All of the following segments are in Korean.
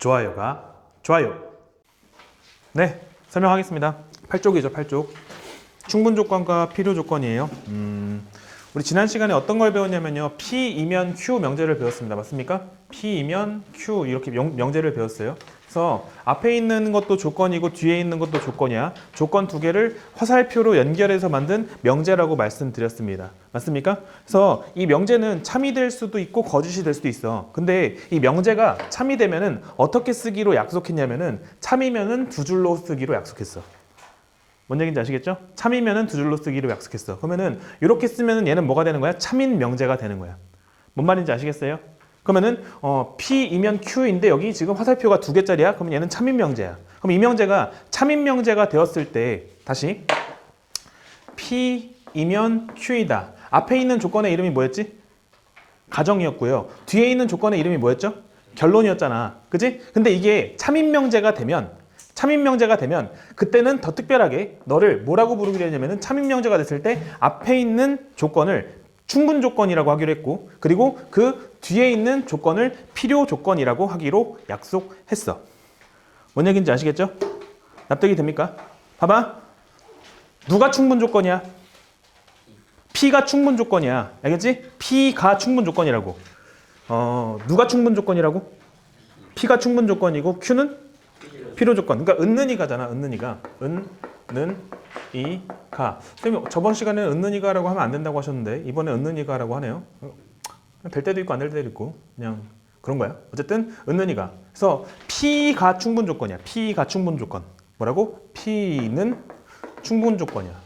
좋아요가 좋아요. 네, 설명하겠습니다. 8쪽이죠, 8쪽. 충분 조건과 필요 조건이에요. 우리 지난 시간에 어떤 걸 배웠냐면요. P이면 Q 명제를 배웠습니다. 맞습니까? P이면 Q 이렇게 명제를 배웠어요. 그래서 앞에 있는 것도 조건이고 뒤에 있는 것도 조건이야. 조건 두 개를 화살표로 연결해서 만든 명제라고 말씀드렸습니다. 맞습니까? 그래서 이 명제는 참이 될 수도 있고 거짓이 될 수도 있어. 근데 이 명제가 참이 되면은 어떻게 쓰기로 약속했냐면은 참이면은 두 줄로 쓰기로 약속했어. 뭔 얘기인지 아시겠죠? 참이면은 두 줄로 쓰기로 약속했어. 그러면은 이렇게 쓰면은 얘는 뭐가 되는 거야? 참인 명제가 되는 거야. 뭔 말인지 아시겠어요? 그러면은 P이면 Q인데 여기 지금 화살표가 두 개짜리야. 그러면 얘는 참인 명제야. 그럼 이 명제가 참인 명제가 되었을 때 다시 P이면 Q이다. 앞에 있는 조건의 이름이 뭐였지? 가정이었고요. 뒤에 있는 조건의 이름이 뭐였죠? 결론이었잖아. 그지? 근데 이게 참인 명제가 되면 그때는 더 특별하게 너를 뭐라고 부르게 되냐면은 참인 명제가 됐을 때 앞에 있는 조건을 충분 조건이라고 하기로 했고, 그리고 그 뒤에 있는 조건을 필요 조건이라고 하기로 약속했어. 뭔 얘기인지 아시겠죠? 납득이 됩니까? 봐봐. 누가 충분 조건이야? P가 충분 조건이야. 알겠지? P가 충분 조건이라고. 누가 충분 조건이라고? P가 충분 조건이고 Q는 필요 조건. 그러니까 은는이가잖아. 은는이가. 은는이가. 선생님 저번 시간에는 은는이가라고 하면 안 된다고 하셨는데 이번에 은는이가라고 하네요. 될 때도 있고 안 될 때도 있고 그냥 그런 거야. 어쨌든 은는이가. 그래서 P가 충분 조건이야. P가 충분 조건. 뭐라고? P는 충분 조건이야.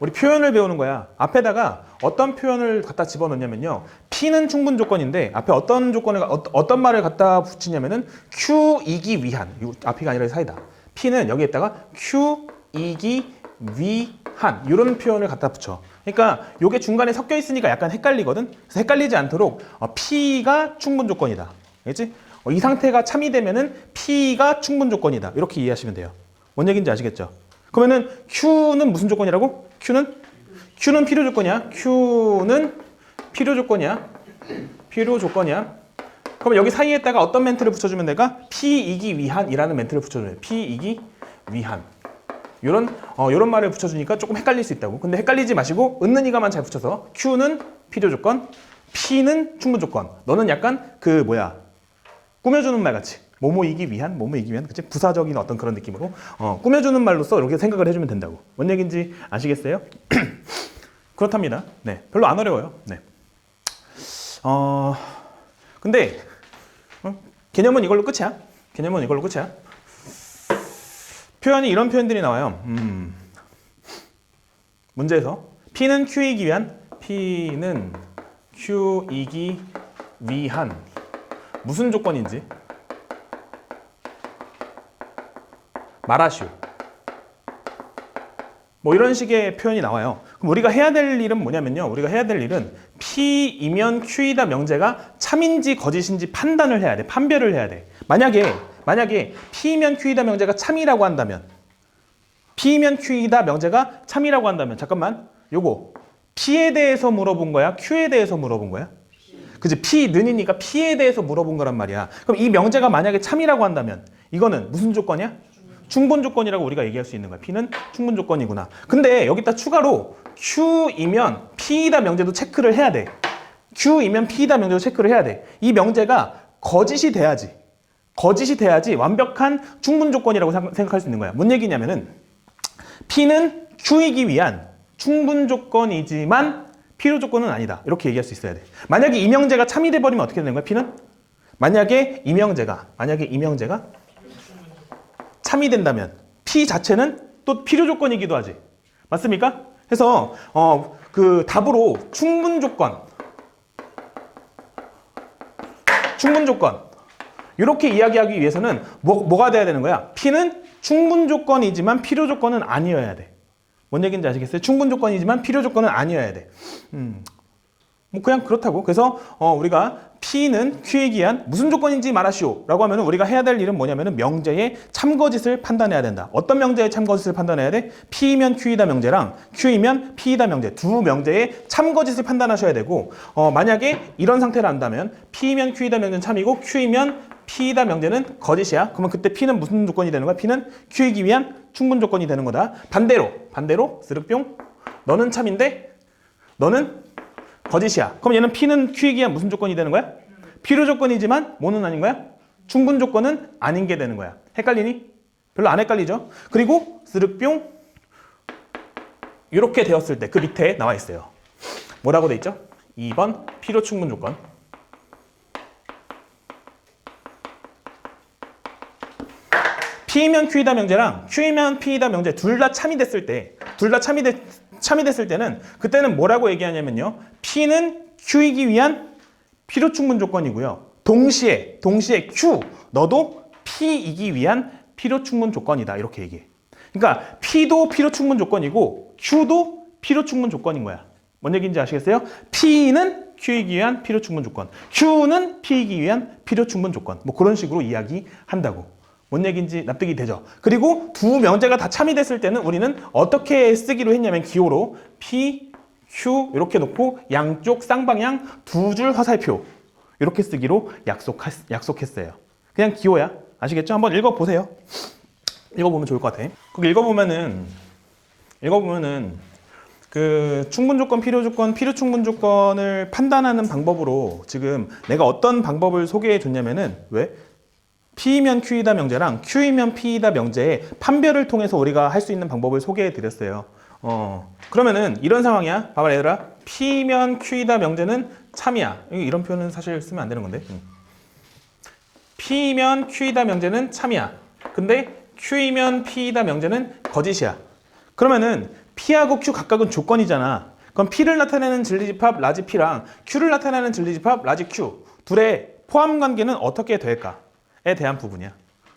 우리 표현을 배우는 거야. 앞에다가 어떤 표현을 갖다 집어넣냐면요. P는 충분 조건인데 앞에 어떤 조건을 어떤 말을 갖다 붙이냐면은 Q이기 위한. 이 앞이가 아니라 사이다. P는 여기에다가 Q이기 위한 이런 표현을 갖다 붙여. 그러니까 이게 중간에 섞여 있으니까 약간 헷갈리거든. 그래서 헷갈리지 않도록 P가 충분 조건이다. 알겠지? 이 상태가 참이 되면은 P가 충분 조건이다. 이렇게 이해하시면 돼요. 뭔 얘기인지 아시겠죠? 그러면은 Q는 무슨 조건이라고? Q는 필요 조건이야. Q는 필요 조건이야. 필요 조건이야. 그럼 여기 사이에다가 어떤 멘트를 붙여주면 될까? P이기 위한이라는 멘트를 붙여줘요. P이기 위한. 요런 말을 붙여주니까 조금 헷갈릴 수 있다고. 근데 헷갈리지 마시고 은는이가만 잘 붙여서 Q는 필요 조건, P는 충분 조건. 너는 약간 꾸며주는 말 같이. 뭐뭐이기 위한, 그치? 부사적인 어떤 그런 느낌으로 꾸며주는 말로써 이렇게 생각을 해주면 된다고. 뭔 얘기인지 아시겠어요? 그렇답니다. 네, 별로 안 어려워요. 네. 근데 개념은 이걸로 끝이야. 개념은 이걸로 끝이야. 표현이 이런 표현들이 나와요. 문제에서 P는 Q이기 위한, P는 Q이기 위한 무슨 조건인지 말하시오. 뭐 이런 식의 표현이 나와요. 그럼 우리가 해야 될 일은 뭐냐면요. 우리가 해야 될 일은 P이면 Q이다 명제가 참인지 거짓인지 판단을 해야 돼. 판별을 해야 돼. 만약에 P이면 Q이다 명제가 참이라고 한다면 P이면 Q이다 명제가 참이라고 한다면 잠깐만. 요거 P에 대해서 물어본 거야? Q에 대해서 물어본 거야? 그치? P는이니까 P에 대해서 물어본 거란 말이야. 그럼 이 명제가 만약에 참이라고 한다면 이거는 무슨 조건이야? 충분 조건이라고 우리가 얘기할 수 있는 거야. P는 충분 조건이구나. 근데 여기다 추가로 Q이면 P이다 명제도 체크를 해야 돼. Q이면 P이다 명제도 체크를 해야 돼. 이 명제가 거짓이 돼야지 완벽한 충분 조건이라고 생각할 수 있는 거야. 뭔 얘기냐면은 P는 Q이기 위한 충분 조건이지만 필요 조건은 아니다. 이렇게 얘기할 수 있어야 돼. 만약에 이 명제가 참이 돼버리면 어떻게 되는 거야? P는? 만약에 이 명제가 참이 된다면 P 자체는 또 필요 조건이기도 하지. 맞습니까? 그래서 그 답으로 충분 조건 이렇게 이야기하기 위해서는 뭐가 돼야 되는 거야? P는 충분 조건이지만 필요 조건은 아니어야 돼. 뭔 얘기인지 아시겠어요? 충분 조건이지만 필요 조건은 아니어야 돼. 뭐 그냥 그렇다고. 그래서 우리가 P는 Q에 기한 무슨 조건인지 말하시오 라고 하면 우리가 해야 될 일은 뭐냐면은 명제의 참거짓을 판단해야 된다. 어떤 명제의 참거짓을 판단해야 돼? P이면 Q이다 명제랑 Q이면 P이다 명제 두 명제의 참거짓을 판단하셔야 되고 만약에 이런 상태를 안다면 P이면 Q이다 명제는 참이고 Q이면 P이다 명제는 거짓이야. 그러면 그때 P는 무슨 조건이 되는 거야? P는 Q이기 위한 충분 조건이 되는 거다. 반대로 스륵뿅 너는 참인데 너는 거짓이야. 그럼 얘는 P는 Q이기 위한 무슨 조건이 되는 거야? 필요 조건이지만 뭐는 아닌 거야? 충분 조건은 아닌 게 되는 거야. 헷갈리니? 별로 안 헷갈리죠? 그리고 스륵뿅 이렇게 되었을 때 그 밑에 나와 있어요. 뭐라고 돼 있죠? 2번 필요 충분 조건. P이면 Q이다 명제랑 Q이면 P이다 명제 둘 다 참이 됐을 때는 그때는 뭐라고 얘기하냐면요. P는 Q이기 위한 필요 충분 조건이고요. 동시에 Q 너도 P이기 위한 필요 충분 조건이다. 이렇게 얘기해. 그러니까 P도 필요 충분 조건이고 Q도 필요 충분 조건인 거야. 뭔 얘기인지 아시겠어요? P는 Q이기 위한 필요 충분 조건, Q는 P이기 위한 필요 충분 조건. 뭐 그런 식으로 이야기한다고. 뭔 얘기인지 납득이 되죠? 그리고 두 명제가 다 참이 됐을 때는 우리는 어떻게 쓰기로 했냐면 기호로 P, Q 이렇게 놓고 양쪽 쌍방향 두 줄 화살표 이렇게 쓰기로 약속했어요. 그냥 기호야. 아시겠죠? 한번 읽어보세요. 읽어보면 좋을 것 같아. 거기 읽어보면은 그 충분 조건, 필요 조건, 필요 충분 조건을 판단하는 방법으로 지금 내가 어떤 방법을 소개해 줬냐면은 왜? P이면 Q이다 명제랑 Q이면 P이다 명제의 판별을 통해서 우리가 할 수 있는 방법을 소개해 드렸어요. 그러면은 이런 상황이야. 봐봐 얘들아. P면 Q이다 명제는 참이야. 이런 표현은 사실 쓰면 안 되는 건데. P면 Q이다 명제는 참이야. 근데 Q이면 P이다 명제는 거짓이야. 그러면은 P하고 Q 각각은 조건이잖아. 그럼 P를 나타내는 진리집합 라지 P랑 Q를 나타내는 진리집합 라지 Q 둘의 포함 관계는 어떻게 될까? 에 대한 부분이야.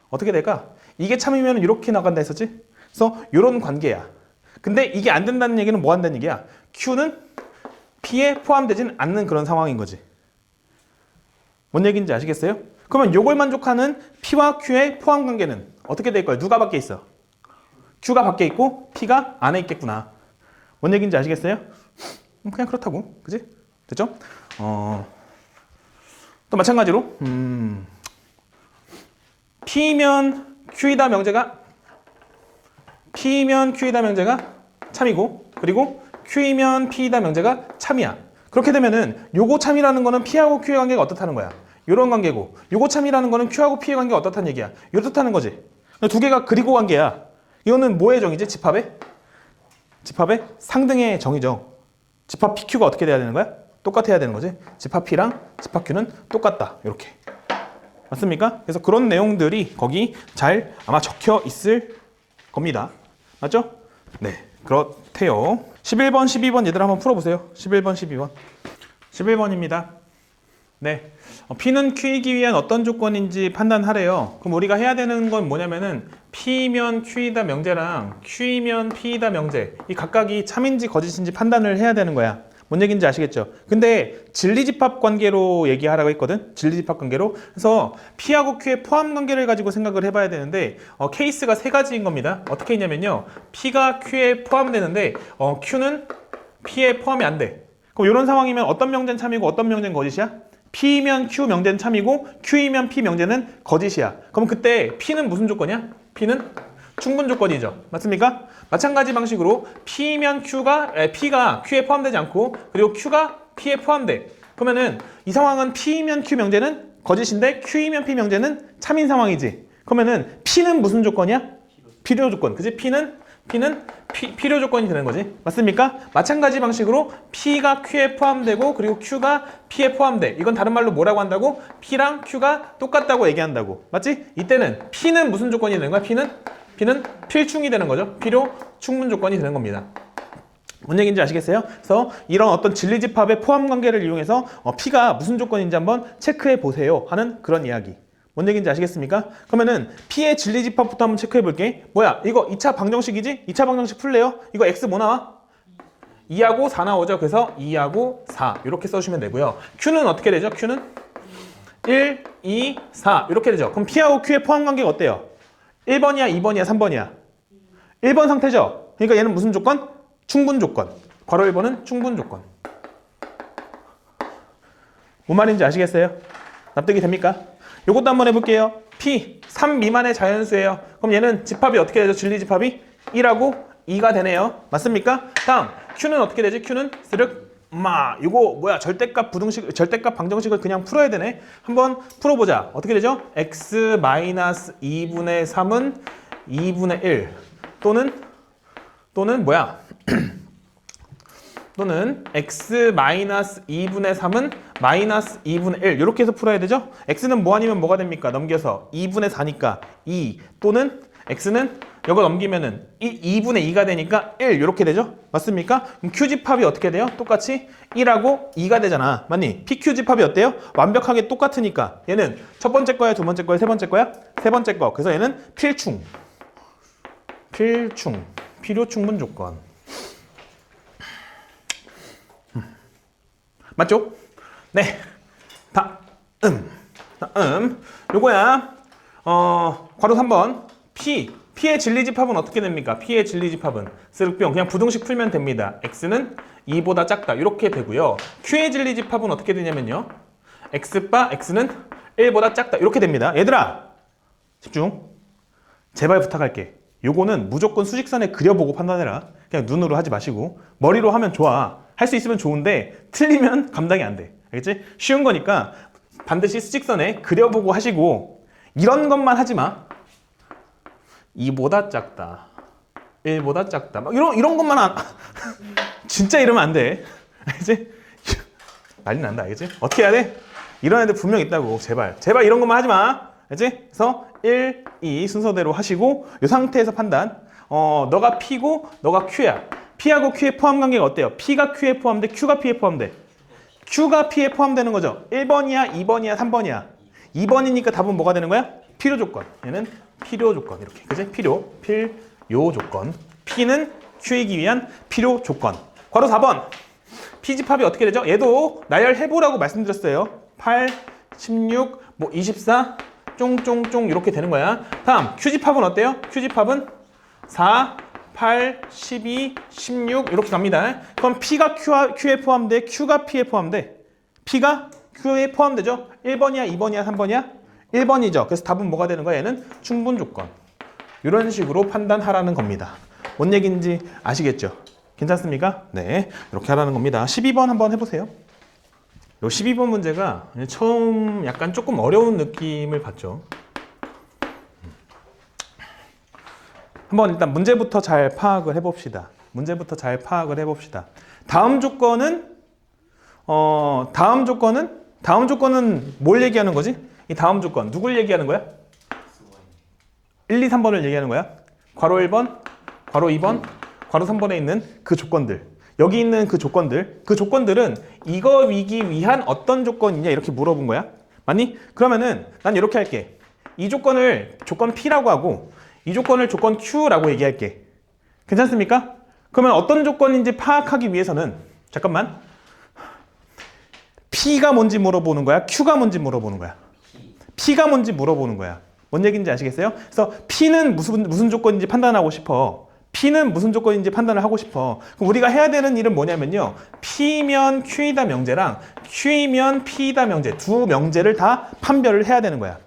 어떻게 될까? 이게 참이면 이렇게 나간다 했었지? 그래서 이런 관계야. 근데 이게 안 된다는 얘기는 뭐 한다는 얘기야? Q는 P에 포함되진 않는 그런 상황인 거지. 뭔 얘기인지 아시겠어요? 그러면 이걸 만족하는 P와 Q의 포함 관계는 어떻게 될 거야? 누가 밖에 있어? Q가 밖에 있고 P가 안에 있겠구나. 뭔 얘기인지 아시겠어요? 그냥 그렇다고. 그지? 됐죠? 또 마찬가지로 P면 Q이다 명제가 참이고 그리고 Q이면 P이다 명제가 참이야. 그렇게 되면은 요거 참이라는 거는 P하고 Q의 관계가 어떻다는 거야? 요런 관계고 요거 참이라는 거는 Q하고 P의 관계가 어떻다는 얘기야? 이렇다는 거지. 두 개가 그리고 관계야. 이거는 뭐의 정의지? 집합의 상등의 정의죠. 집합 PQ가 어떻게 돼야 되는 거야? 똑같아야 되는 거지. 집합 P랑 집합 Q는 똑같다. 이렇게. 맞습니까? 그래서 그런 내용들이 거기 잘 아마 적혀 있을 겁니다. 맞죠? 네, 그렇대요. 11번, 12번 얘들 한번 풀어보세요. 11번, 12번. 11번입니다. 네, P는 Q이기 위한 어떤 조건인지 판단하래요. 그럼 우리가 해야 되는 건 뭐냐면은 P면 Q이다 명제랑 Q이면 P이다 명제 이 각각이 참인지 거짓인지 판단을 해야 되는 거야. 뭔 얘기인지 아시겠죠? 근데 진리집합 관계로 얘기하라고 했거든? 진리집합 관계로. 그래서 P하고 Q의 포함 관계를 가지고 생각을 해봐야 되는데 케이스가 세 가지인 겁니다. 어떻게 했냐면요. P가 Q에 포함되는데 Q는 P에 포함이 안 돼. 그럼 이런 상황이면 어떤 명제는 참이고 어떤 명제는 거짓이야? P면 Q 명제는 참이고 Q이면 P 명제는 거짓이야. 그럼 그때 P는 무슨 조건이야? P는 충분 조건이죠. 맞습니까? 마찬가지 방식으로 P면 P가 Q에 포함되지 않고 그리고 Q가 P에 포함돼. 그러면은 이 상황은 P면 Q 명제는 거짓인데 Q이면 P 명제는 참인 상황이지. 그러면은 P는 무슨 조건이야? 필요 조건. 그지? P는 필요 조건이 되는 거지. 맞습니까? 마찬가지 방식으로 P가 Q에 포함되고 그리고 Q가 P에 포함돼. 이건 다른 말로 뭐라고 한다고? P랑 Q가 똑같다고 얘기한다고. 맞지? 이때는 P는 무슨 조건이 되는 거야? P는 필충이 되는 거죠. 필요 충분 조건이 되는 겁니다. 뭔 얘기인지 아시겠어요? 그래서 이런 어떤 진리집합의 포함 관계를 이용해서 P가 무슨 조건인지 한번 체크해 보세요 하는 그런 이야기. 뭔 얘기인지 아시겠습니까? 그러면은 P의 진리집합부터 한번 체크해 볼게. 뭐야? 이거 2차 방정식이지? 2차 방정식 풀래요? 이거 X 뭐 나와? 2하고 4 나오죠. 그래서 2하고 4 이렇게 써주시면 되고요. Q는 어떻게 되죠? Q는 1, 2, 4 이렇게 되죠. 그럼 P하고 Q의 포함 관계가 어때요? 1번이야, 2번이야, 3번이야? 1번 상태죠? 그러니까 얘는 무슨 조건? 충분 조건. 괄호 1번은 충분 조건. 뭔 말인지 아시겠어요? 납득이 됩니까? 요것도 한번 해볼게요. P, 3 미만의 자연수예요. 그럼 얘는 집합이 어떻게 되죠? 진리 집합이 1하고 2가 되네요. 맞습니까? 다음, Q는 어떻게 되지? Q는 스륵 이거 뭐야? 절대값 부등식, 절대값 방정식을 그냥 풀어야 되네. 한번 풀어보자. 어떻게 되죠? x-2분의 3은 2분의 1 또는 뭐야? 또는 x-2분의 3은 마이너스 2분의 1 이렇게 해서 풀어야 되죠? x는 뭐 아니면 뭐가 됩니까? 넘겨서 2분의 4니까 2 또는 x는 이거 넘기면은 2분의 2가 되니까 1 이렇게 되죠? 맞습니까? 그럼 Q집합이 어떻게 돼요? 똑같이 1하고 2가 되잖아. 맞니? PQ집합이 어때요? 완벽하게 똑같으니까 얘는 첫 번째 거야, 두 번째 거야, 세 번째 거야? 세 번째 거. 그래서 얘는 필요 충분 조건. 맞죠? 네. 다음. 요거야. 괄호 3번. P의 진리집합은 어떻게 됩니까? P의 진리집합은 스륵병 그냥 부등식 풀면 됩니다. X는 2보다 작다 이렇게 되고요. Q의 진리집합은 어떻게 되냐면요. X는 1보다 작다 이렇게 됩니다. 얘들아 집중. 제발 부탁할게. 요거는 무조건 수직선에 그려보고 판단해라. 그냥 눈으로 하지 마시고 머리로 하면 좋아. 할 수 있으면 좋은데 틀리면 감당이 안 돼. 알겠지? 쉬운 거니까 반드시 수직선에 그려보고 하시고 이런 것만 하지 마. 2보다 작다. 1보다 작다. 막 이런 것만 진짜 이러면 안 돼. 알겠지? 난리 난다. 알겠지? 어떻게 해야 돼? 이런 애들 분명 있다고. 제발 이런 것만 하지 마. 알겠지? 그래서 1, 2 순서대로 하시고 이 상태에서 판단. 너가 P고 너가 Q야. P하고 Q의 포함 관계가 어때요? P가 Q에 포함돼? Q가 P에 포함돼? Q가 P에 포함되는 거죠. 1번이야, 2번이야, 3번이야. 2번이니까 답은 뭐가 되는 거야? 필요 조건. 얘는 필요 조건. 이렇게. 그지? 필요 조건. P는 Q이기 위한 필요 조건. 괄호 4번. P집합이 어떻게 되죠? 얘도 나열해보라고 말씀드렸어요. 8, 16, 24, 쫑쫑쫑 이렇게 되는 거야. 다음, Q집합은 어때요? Q집합은 4, 8, 12, 16 이렇게 갑니다. 그럼 P가 Q에 포함돼? Q가 P에 포함돼? P가 Q에 포함되죠? 1번이야, 2번이야, 3번이야? 1번이죠. 그래서 답은 뭐가 되는 거야? 얘는 충분 조건. 이런 식으로 판단하라는 겁니다. 뭔 얘기인지 아시겠죠? 괜찮습니까? 네, 이렇게 하라는 겁니다. 12번 한번 해보세요. 요 12번 문제가 처음 약간 조금 어려운 느낌을 받죠. 한번 일단 문제부터 잘 파악을 해봅시다. 다음 조건은 뭘 얘기하는 거지? 이 다음 조건 누굴 얘기하는 거야? 1, 2, 3번을 얘기하는 거야. 괄호 1번, 괄호 2번, 괄호 3번에 있는 그 조건들. 여기 있는 그 조건들은 이거이기 위한 어떤 조건이냐 이렇게 물어본 거야. 맞니? 그러면은 난 이렇게 할게. 이 조건을 조건 P라고 하고 이 조건을 조건 Q라고 얘기할게. 괜찮습니까? 그러면 어떤 조건인지 파악하기 위해서는 잠깐만. P가 뭔지 물어보는 거야? Q가 뭔지 물어보는 거야? P가 뭔지 물어보는 거야. 뭔 얘기인지 아시겠어요? 그래서 P는 무슨 조건인지 판단하고 싶어. P는 무슨 조건인지 판단을 하고 싶어. 그럼 우리가 해야 되는 일은 뭐냐면요. P면 Q이다 명제랑 Q면 P이다 명제 두 명제를 다 판별을 해야 되는 거야.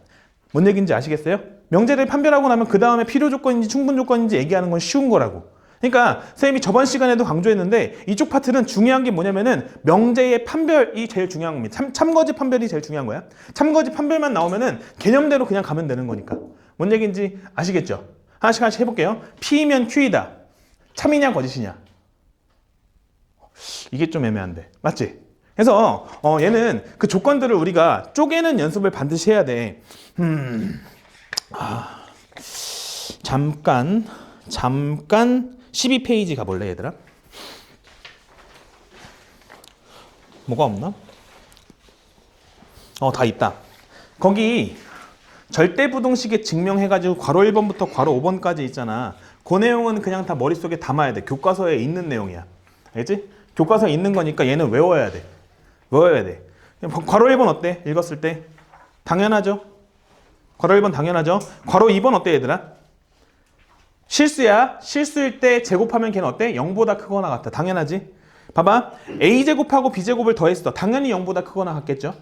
뭔 얘기인지 아시겠어요? 명제를 판별하고 나면 그 다음에 필요 조건인지 충분 조건인지 얘기하는 건 쉬운 거라고. 그러니까 선생님이 저번 시간에도 강조했는데 이쪽 파트는 중요한 게 뭐냐면은 명제의 판별이 제일 중요한 겁니다. 참거짓 판별이 제일 중요한 거야. 참거짓 판별만 나오면은 개념대로 그냥 가면 되는 거니까. 뭔 얘기인지 아시겠죠? 하나씩 해볼게요. P면 Q이다. 참이냐 거짓이냐? 이게 좀 애매한데. 맞지? 그래서 얘는 그 조건들을 우리가 쪼개는 연습을 반드시 해야 돼. 잠깐 12페이지 가볼래 얘들아? 뭐가 없나? 다 있다. 거기 절대부등식에 증명해가지고 괄호 1번부터 괄호 5번까지 있잖아. 그 내용은 그냥 다 머릿속에 담아야 돼. 교과서에 있는 내용이야. 알겠지? 교과서에 있는 거니까 얘는 외워야 돼. 외워야 돼. 괄호 1번 어때? 읽었을 때? 당연하죠? 괄호 1번 당연하죠? 괄호 2번 어때 얘들아? 실수야. 실수일 때 제곱하면 걔는 어때? 0보다 크거나 같아. 당연하지? 봐봐. a제곱하고 b제곱을 더했어. 당연히 0보다 크거나 같겠죠?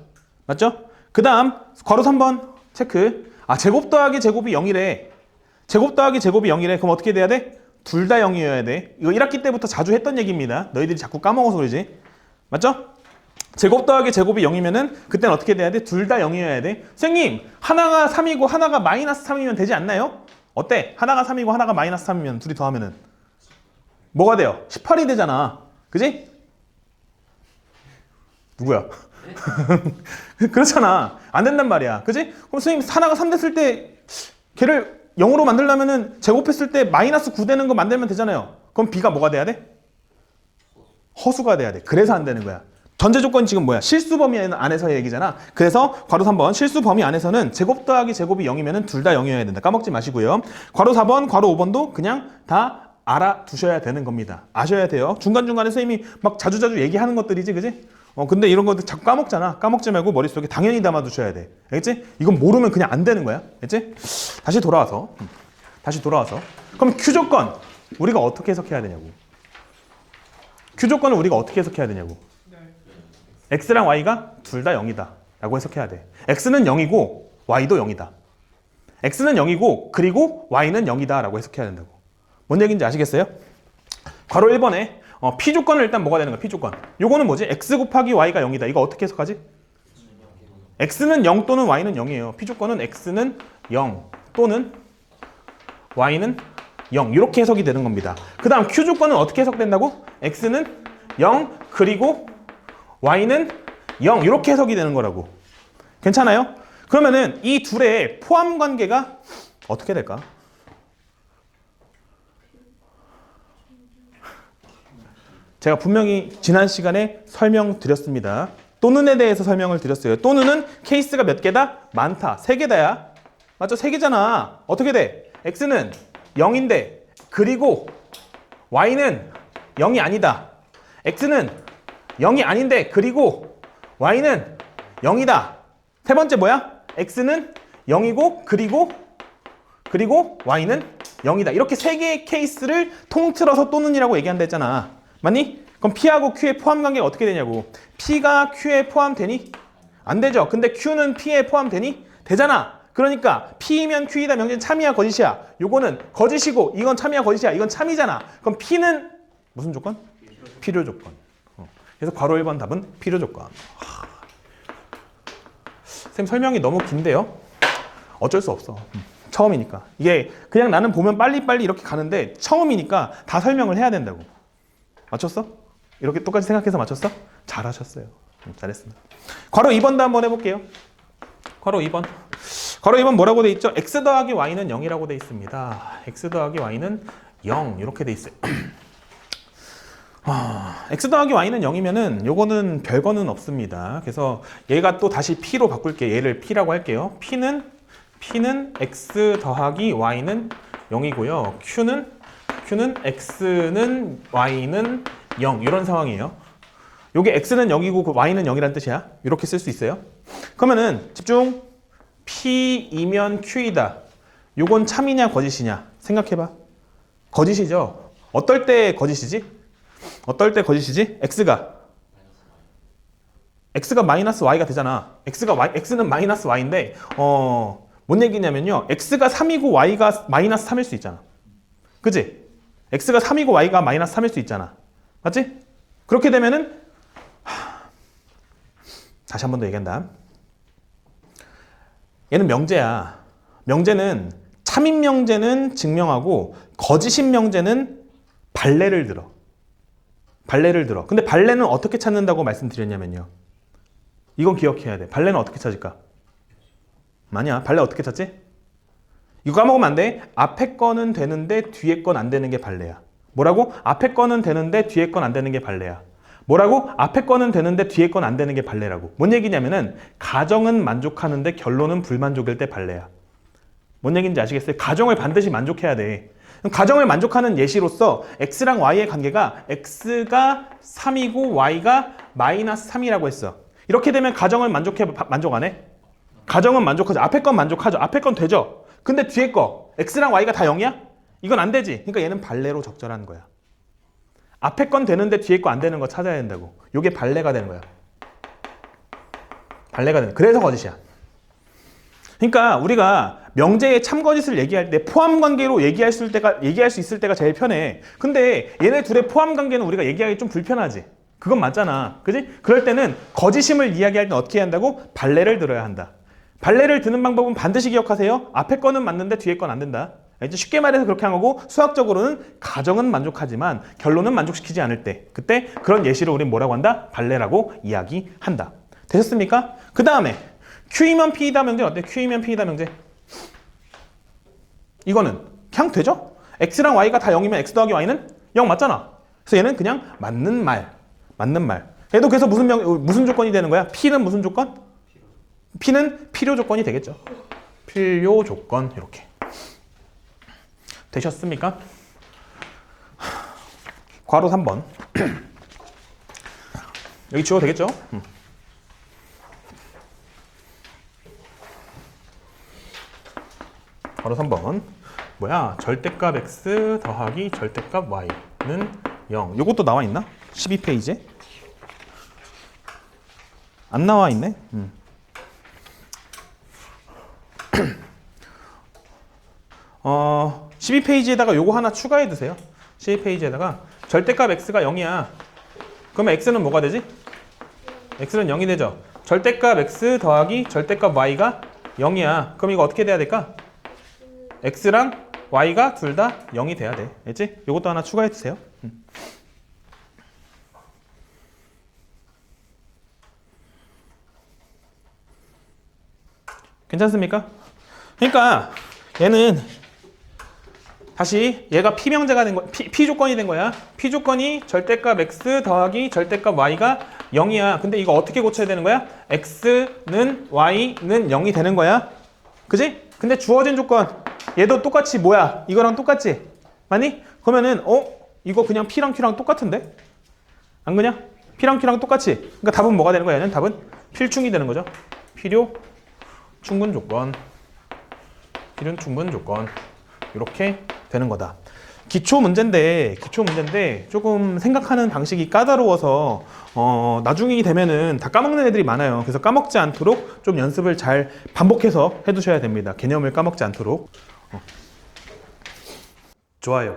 맞죠? 그 다음 괄호 3번 체크. 아, 제곱 더하기 제곱이 0이래. 제곱 더하기 제곱이 0이래. 그럼 어떻게 돼야 돼? 둘 다 0이어야 돼. 이거 1학기 때부터 자주 했던 얘기입니다. 너희들이 자꾸 까먹어서 그러지. 맞죠? 제곱 더하기 제곱이 0이면은 그때는 어떻게 돼야 돼? 둘 다 0이어야 돼. 선생님, 하나가 3이고 하나가 마이너스 3이면 되지 않나요? 어때? 하나가 3이고 하나가 마이너스 3이면 둘이 더하면은 뭐가 돼요? 18이 되잖아. 그지? 누구야? 그렇잖아. 안 된단 말이야. 그지? 그럼 선생님, 하나가 3 됐을 때 걔를 0으로 만들려면은 제곱했을 때 마이너스 9 되는 거 만들면 되잖아요. 그럼 b가 뭐가 돼야 돼? 허수가 돼야 돼. 그래서 안 되는 거야. 전제 조건이 지금 뭐야? 실수 범위 안에서의 얘기잖아. 그래서 괄호 3번 실수 범위 안에서는 제곱 더하기 제곱이 0이면 둘 다 0이어야 된다. 까먹지 마시고요. 괄호 4번, 괄호 5번도 그냥 다 알아두셔야 되는 겁니다. 아셔야 돼요. 중간중간에 선생님이 막 자주자주 얘기하는 것들이지, 그지? 근데 이런 것들 자꾸 까먹잖아. 까먹지 말고 머릿속에 당연히 담아두셔야 돼. 알겠지? 이건 모르면 그냥 안 되는 거야. 알겠지? 다시 돌아와서. 그럼 Q 조건 우리가 어떻게 해석해야 되냐고. Q 조건을 우리가 어떻게 해석해야 되냐고. X랑 Y가 둘 다 0이다 라고 해석해야 돼. X는 0이고 Y도 0이다. X는 0이고 그리고 Y는 0이다 라고 해석해야 된다고. 뭔 얘기인지 아시겠어요? 괄호 1번에 P 조건을 일단 뭐가 되는 거야? P 조건. 요거는 뭐지? X 곱하기 Y가 0이다. 이거 어떻게 해석하지? X는 0 또는 Y는 0이에요. P 조건은 X는 0 또는 Y는 0 이렇게 해석이 되는 겁니다. 그 다음 Q 조건은 어떻게 해석된다고? X는 0 그리고 Y는 0 이렇게 해석이 되는 거라고. 괜찮아요? 그러면은 이 둘의 포함 관계가 어떻게 될까? 제가 분명히 지난 시간에 설명드렸습니다. 또는에 대해서 설명을 드렸어요. 또는은 케이스가 몇 개다? 많다. 3개다야. 맞죠? 3개잖아. 어떻게 돼? X는 0인데 그리고 Y는 0이 아니다. X는 0이 아닌데 그리고 Y는 0이다. 세 번째 뭐야? X는 0이고 그리고 Y는 0이다. 이렇게 3개의 케이스를 통틀어서 또는이라고 얘기한다 했잖아. 맞니? 그럼 P하고 Q의 포함 관계가 어떻게 되냐고. P가 Q에 포함되니? 안 되죠. 근데 Q는 P에 포함되니? 되잖아. 그러니까 P면 Q이다. 명제는 참이야 거짓이야? 요거는 거짓이고 이건 참이야 거짓이야? 이건 참이잖아. 그럼 P는 무슨 조건? 필요 조건. 그래서 괄호 1번 답은 필요 조건. 선생님 설명이 너무 긴데요? 어쩔 수 없어. 처음이니까. 이게 그냥 나는 보면 빨리빨리 이렇게 가는데 처음이니까 다 설명을 해야 된다고. 맞췄어? 이렇게 똑같이 생각해서 맞췄어? 잘하셨어요. 잘했습니다. 괄호 2번도 한번 해볼게요. 괄호 2번. 괄호 2번 뭐라고 돼 있죠? X 더하기 Y는 0이라고 돼 있습니다. X 더하기 Y는 0 이렇게 돼 있어요. X 더하기 Y는 0이면은 요거는 별거는 없습니다. 그래서 얘가 또 다시 P로 바꿀게요. 얘를 P라고 할게요. P는 X 더하기 Y는 0이고요. Q는 X는 Y는 0 이런 상황이에요. 요게 X는 0이고 Y는 0이란 뜻이야. 이렇게 쓸 수 있어요. 그러면은 집중. P이면 Q이다. 요건 참이냐 거짓이냐 생각해봐. 거짓이죠. 어떨 때 거짓이지? X가 마이너스 Y가 되잖아. X는 마이너스 Y인데 뭔 얘기냐면요. X가 3이고 Y가 마이너스 3일 수 있잖아. 그치? X가 3이고 Y가 마이너스 3일 수 있잖아. 맞지? 그렇게 되면은 다시 한 번 더 얘기한다. 얘는 명제야. 명제는 참인 명제는 증명하고 거짓인 명제는 발레를 들어. 근데 발레는 어떻게 찾는다고 말씀드렸냐면요. 이건 기억해야 돼. 발레는 어떻게 찾을까? 아니야. 발레 어떻게 찾지? 이거 까먹으면 안 돼. 앞에 거는 되는데 뒤에 건 안 되는 게 발레야. 뭐라고? 앞에 거는 되는데 뒤에 건 안 되는 게 발레야. 뭐라고? 앞에 거는 되는데 뒤에 건 안 되는 게 발레라고. 뭔 얘기냐면은 가정은 만족하는데 결론은 불만족일 때 발레야. 뭔 얘기인지 아시겠어요? 가정을 반드시 만족해야 돼. 그럼 가정을 만족하는 예시로서 x랑 y의 관계가 x가 3이고 y가 마이너스 3이라고 했어. 이렇게 되면 가정을 만족 안 해? 가정은 만족하죠. 앞에 건 만족하죠. 앞에 건 되죠. 근데 뒤에 거 x랑 y가 다 0이야? 이건 안 되지. 그러니까 얘는 발레로 적절한 거야. 앞에 건 되는데 뒤에 거 안 되는 거 찾아야 된다고. 요게 발레가 되는 거야. 발레가 되는. 그래서 거짓이야. 그러니까 우리가 명제의 참거짓을 얘기할 때 포함 관계로 얘기할 수 있을 때가 제일 편해. 근데 얘네 둘의 포함 관계는 우리가 얘기하기 좀 불편하지. 그건 맞잖아. 그지? 그럴 때는 거짓임을 이야기할 때 어떻게 해야 한다고? 발레를 들어야 한다. 발레를 드는 방법은 반드시 기억하세요. 앞에 거는 맞는데 뒤에 건 안 된다. 쉽게 말해서 그렇게 한 거고, 수학적으로는 가정은 만족하지만 결론은 만족시키지 않을 때, 그때 그런 예시를 우린 뭐라고 한다? 발레라고 이야기한다. 되셨습니까? 그 다음에 Q이면 P이다 명제 어때? Q이면 P이다 명제. 이거는 그냥 되죠? X랑 Y가 다 0이면 X 더하기 Y는 0 맞잖아. 그래서 얘는 그냥 맞는 말. 얘도 그래서 무슨 조건이 되는 거야? P는 무슨 조건? P는 필요 조건이 되겠죠. 필요 조건 이렇게. 되셨습니까? 괄호 3번. 여기 지워도 되겠죠? 괄호 3번. 뭐야? 절대값 x 더하기 절대값 y는 0. 요것도 나와 있나? 12페이지에? 안 나와 있네. 12페이지에다가 요거 하나 추가해 두세요. 12페이지에다가 절대값 x가 0이야. 그러면 x는 뭐가 되지? x는 0이 되죠. 절대값 x 더하기 절대값 y가 0이야. 그럼 이거 어떻게 돼야 될까? x랑 y가 둘 다 0이 돼야 돼. 알지? 요것도 하나 추가해 주세요. 괜찮습니까? 그러니까 얘는 다시 얘가 P명제가 된 거, P 조건이 된 거야. P 조건이 절대값 x 더하기 절대값 y가 0이야. 근데 이거 어떻게 고쳐야 되는 거야? x는 y는 0이 되는 거야. 그지? 근데 주어진 조건 얘도 똑같이 뭐야? 이거랑 똑같지? 맞니? 그러면은 이거 그냥 P랑 Q랑 똑같은데? 안 그냐? P랑 Q랑 똑같이. 그러니까 답은 뭐가 되는 거야? 얘는 답은 필충이 되는 거죠. 필요 충분 조건. 필요 충분 조건. 이렇게 되는 거다. 기초 문제인데 조금 생각하는 방식이 까다로워서 나중이 되면은 다 까먹는 애들이 많아요. 그래서 까먹지 않도록 좀 연습을 잘 반복해서 해두셔야 됩니다. 개념을 까먹지 않도록. 좋아요.